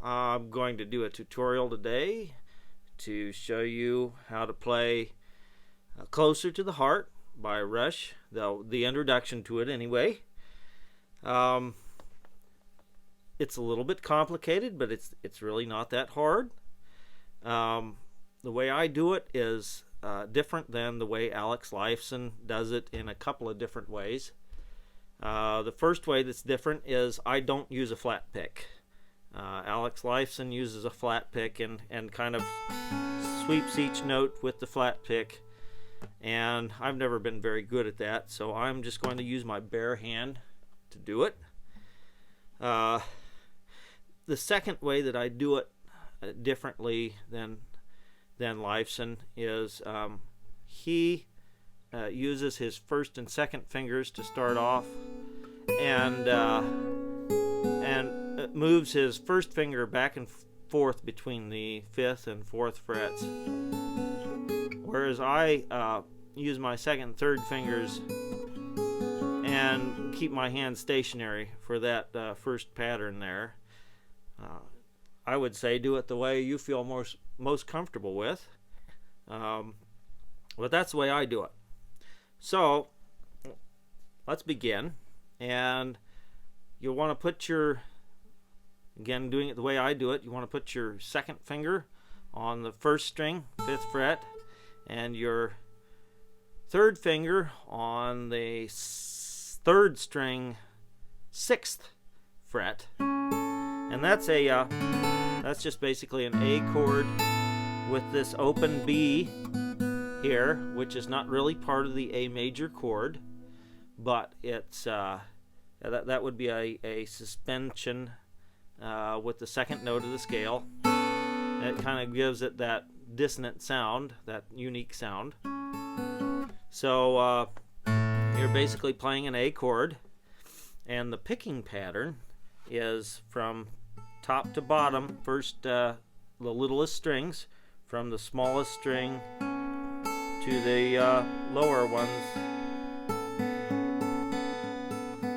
I'm going to do a tutorial today to show you how to play Closer to the Heart by Rush, the introduction to it anyway. It's a little bit complicated, but it's really not that hard. The way I do it is different than the way Alex Lifeson does it in a couple of different ways. The first way that's different is I don't use a flat pick. Alex Lifeson uses a flat pick and kind of sweeps each note with the flat pick, and I've never been very good at that, so I'm just going to use my bare hand to do it. The second way that I do it differently than Lifeson is he uses his first and second fingers to start off, and moves his first finger back and forth between the 5th and 4th frets, whereas I use my second and third fingers and keep my hand stationary for that first pattern there. I would say do it the way you feel most comfortable with, but that's the way I do it. So let's begin, and you'll want to put again, doing it the way I do it, you want to put your second finger on the 1st string, 5th fret, and your third finger on the 3rd string, 6th fret. And that's just basically an A chord with this open B here, which is not really part of the A major chord, but it's that would be a suspension with the second note of the scale. It kind of gives it that dissonant sound, that unique sound. So you're basically playing an A chord, and the picking pattern is from top to bottom. First, the littlest strings, from the smallest string to the lower ones.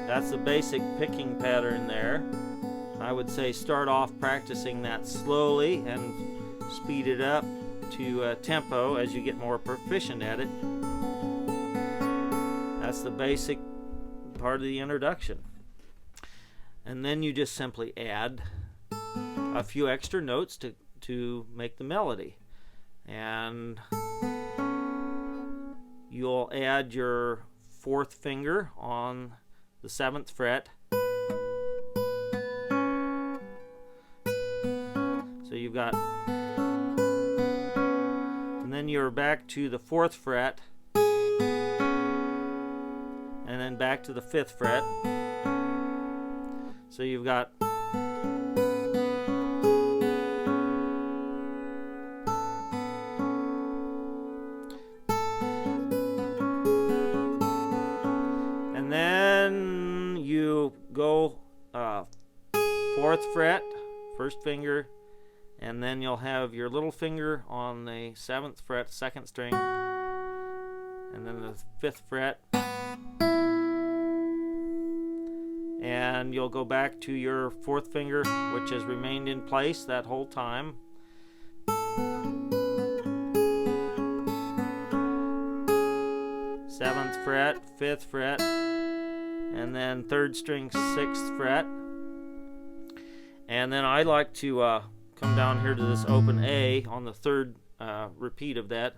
That's the basic picking pattern there. I would say start off practicing that slowly and speed it up to tempo as you get more proficient at it. That's the basic part of the introduction. And then you just simply add a few extra notes to make the melody. And you'll add your 4th finger on the 7th fret. So you've got, and then you're back to the 4th fret, and then back to the 5th fret. So you've got and then you go 4th fret, 1st finger, and then you'll have your little finger on the 7th fret, 2nd string, and then the 5th fret, and you'll go back to your 4th finger, which has remained in place that whole time. 7th fret, 5th fret, and then 3rd string, 6th fret. And then I like to come down here to this open A on the 3rd repeat of that.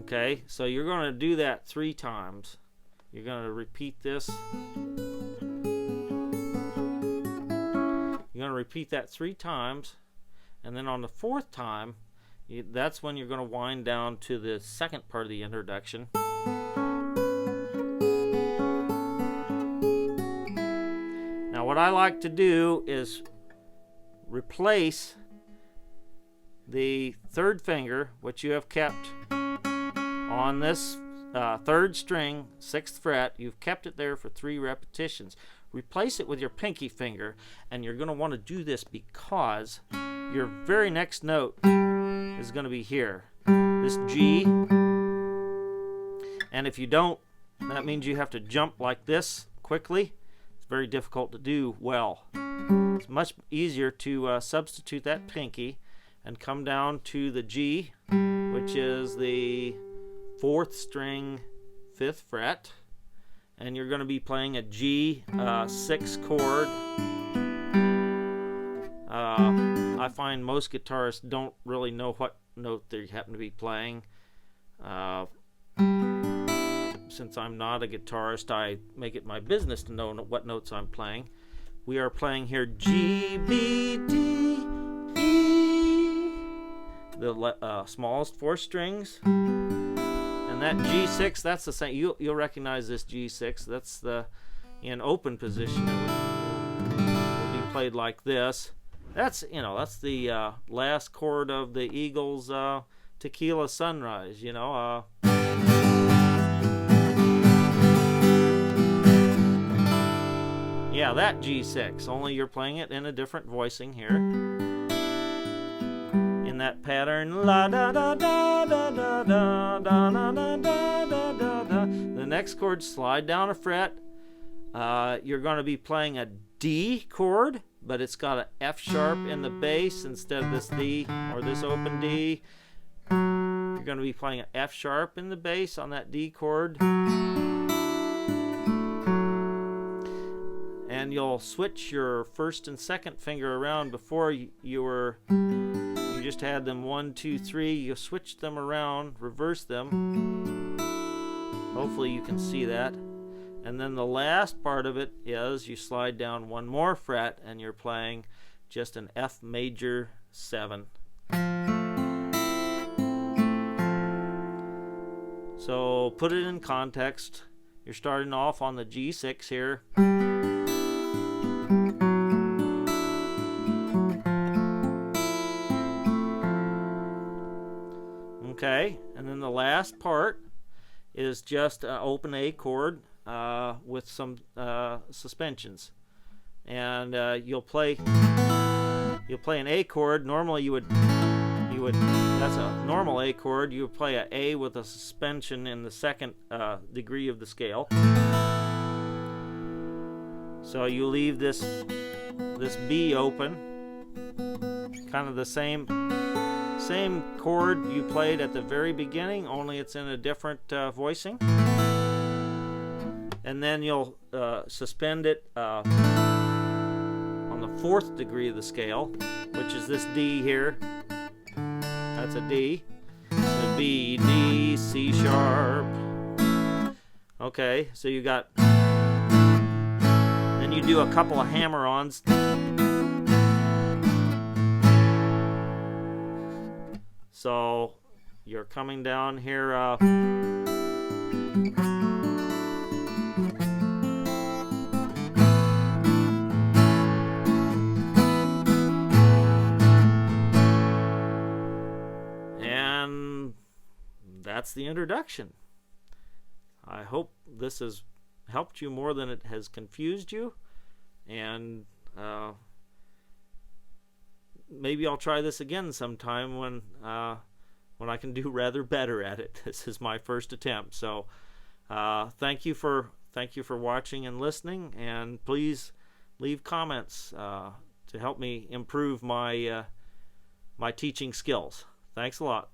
Okay, so you're going to do that 3 times. You're going to repeat this. You're going to repeat that 3 times, and then on the 4th time, that's when you're going to wind down to the second part of the introduction. Now what I like to do is replace the 3rd finger, which you have kept on this 3rd string, 6th fret. You've kept it there for 3 repetitions. Replace it with your pinky finger, and you're going to want to do this because your very next note is going to be here. This G. And if you don't, that means you have to jump like this quickly. It's very difficult to do well. It's much easier to substitute that pinky and come down to the G, which is the 4th string, 5th fret. And you're going to be playing a G6 chord. I find most guitarists don't really know what note they happen to be playing. Since I'm not a guitarist, I make it my business to know what notes I'm playing. We are playing here G, B, D, E, the smallest 4 strings. And that G6, that's the same. You'll recognize this G6. That's in open position. It would be played like this. That's the last chord of the Eagles' Tequila Sunrise. Yeah, that G6. Only you're playing it in a different voicing here. In that pattern, la da da da da da da da da da da da da. The next chord, slide down a fret. You're going to be playing a D chord, but it's got an F sharp in the bass instead of this D or this open D. You're going to be playing an F sharp in the bass on that D chord. And you'll switch your 1st and 2nd finger around. Before you just had them 1, 2, 3. You switch them around, reverse them. Hopefully you can see that. And then the last part of it is you slide down 1 more fret and you're playing just an F major 7. So put it in context. You're starting off on the G6 here. Okay, and then the last part is just an open A chord with some suspensions, and you'll play an A chord. Normally you would that's a normal A chord. You would play an A with a suspension in the 2nd degree of the scale. So you leave this B open, kind of the same chord you played at the very beginning, only it's in a different voicing. And then you'll suspend it on the 4th degree of the scale, which is this D here. That's a D. So B, D, C sharp. Okay, so you got. Then you do a couple of hammer-ons. So you're coming down here. And that's the introduction. I hope this has helped you more than it has confused you. And maybe I'll try this again sometime when I can do rather better at it. This is my first attempt. So thank you for watching and listening, and please leave comments to help me improve my my teaching skills. Thanks a lot.